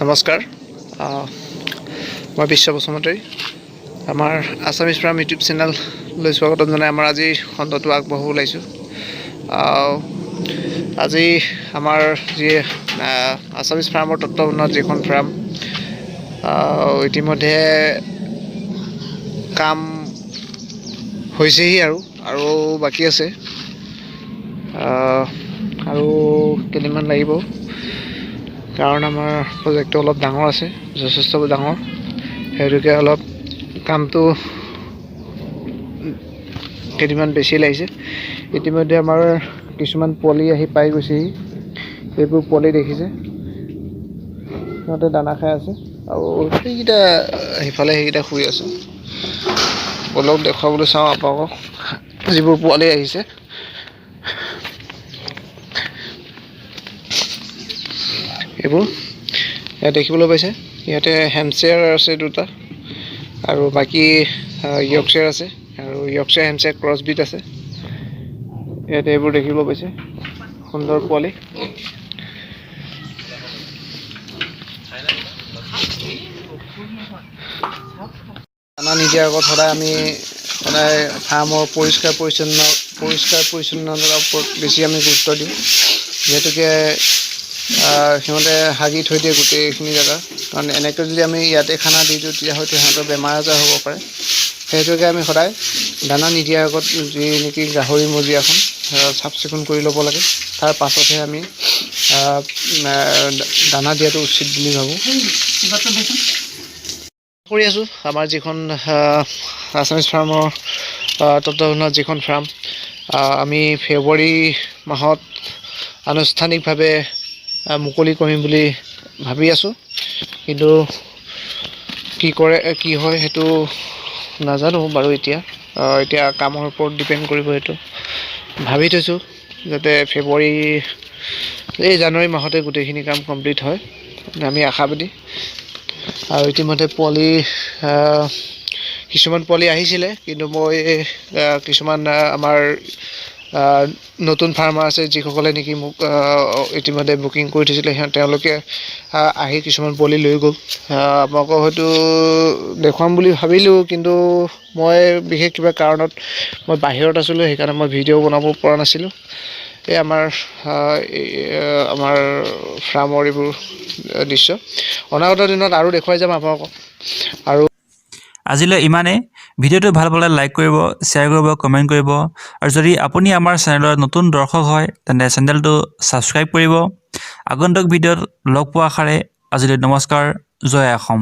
নমস্কাৰ মই বিশ্ব বসুমতাৰী আমাৰ আছামিজ ফাৰ্ম ইউটিউব চেনেললৈ স্বাগতম জনাই আমাৰ আজি খণ্ডটো আগবঢ়াব ওলাইছোঁ। আজি আমাৰ যি আছামিজ ফাৰ্মৰ তত্ত্বাৱধানত যিখন ফাৰ্ম ইতিমধ্যে কাম হৈছেহি আৰু বাকী আছে আৰু কেইদিনমান লাগিব, কাৰণ আমাৰ প্ৰজেক্টটো অলপ ডাঙৰ আছে, যথেষ্ট ডাঙৰ, সেইটোকে অলপ কামটো কেইদিনমান বেছি লাগিছে। ইতিমধ্যে আমাৰ কিছুমান পোৱালি আহি পাই গৈছেহি। এইবোৰ পোৱালি দেখিছে, সিহঁতে দানা খাই আছে আৰু সেইকেইটা সিফালে সেইকেইটা শুই আছে। অলপ দেখুৱাবলৈ চাওঁ আপোনালোকক যিবোৰ পোৱালি আহিছে। এইবোৰ ইয়াত দেখিবলৈ পাইছে, ইয়াতে হেমশ্বেয়াৰ আছে দুটা আৰু বাকী য়ৰ্কশ্বেয়াৰ আছে আৰু য়ৰ্কশ্বেয়াৰ হেমশ্বেয়াৰ ক্ৰছবিট আছে। ইয়াতে এইবোৰ দেখিবলৈ পাইছে, সুন্দৰ পোৱালি। দানা নিদিয়াৰ আগত সদায় আমি ফাৰ্মৰ পৰিষ্কাৰ পৰিচ্ছন্নতাৰ ওপৰত বেছি আমি গুৰুত্ব দিওঁ, যিহেতুকে সিহঁতে হাগি থৈ দিয়ে গোটেইখিনি জেগা, কাৰণ এনেকৈ যদি আমি ইয়াতে খানা দি দিওঁ তেতিয়া হয়তো সিহঁতৰ বেমাৰ আজাৰ হ'ব পাৰে। সেইটোকে আমি সদায় দানা নিদিয়াৰ আগত যি নেকি গাহৰি মজিয়াখন চাফ চিকুণ কৰি ল'ব লাগে, তাৰ পাছতহে আমি দানা দিয়াটো উচিত বুলি ভাবোঁ। কৰি আছোঁ আমাৰ যিখন আছামিজ ফাৰ্মৰ তত্ত্বাৱধানত যিখন ফাৰ্ম, আমি ফেব্ৰুৱাৰী মাহত আনুষ্ঠানিকভাৱে মুকলি কৰিম বুলি ভাবি আছোঁ, কিন্তু কি হয় সেইটো নাজানো বাৰু। এতিয়া কামৰ ওপৰত ডিপেণ্ড কৰিব। সেইটো ভাবি থৈছোঁ যাতে জানুৱাৰী মাহতে গোটেইখিনি কাম কমপ্লিট হয়, আমি আশাবাদী। আৰু ইতিমধ্যে কিছুমান পোৱালি আহিছিলে, কিন্তু মই কিছুমান আমাৰ নতুন ফাৰ্মাৰ আছে যিসকলে নেকি মোক ইতিমধ্যে বুকিং কৰি থৈছিলে, তেওঁলোকে আহি কিছুমান পোৱালি লৈ গ'ল। আপোনালোকক হয়তো দেখুৱাম বুলি ভাবিলোঁ, কিন্তু মই বিশেষ কিবা কাৰণত মই বাহিৰত আছিলোঁ, সেইকাৰণে মই ভিডিঅ' বনাব পৰা নাছিলোঁ। এই আমাৰ ফাৰ্মৰ এইবোৰ দৃশ্য অনাগত দিনত আৰু দেখুৱাই যাম আপোনালোকক। আৰু আজিলৈ ইমানেই। ভিডিঅ'টো ভাল পালে লাইক কৰিব, শ্বেয়াৰ কৰিব, কমেণ্ট কৰিব, আৰু যদি আপুনি আমাৰ চেনেলৰ নতুন দৰ্শক হয় তেন্তে চেনেলটো ছাবস্ক্ৰাইব কৰিব। আগন্তুক ভিডিঅ'ত লগ পোৱা আশাৰে আজিলৈ নমস্কাৰ। জয় অসম।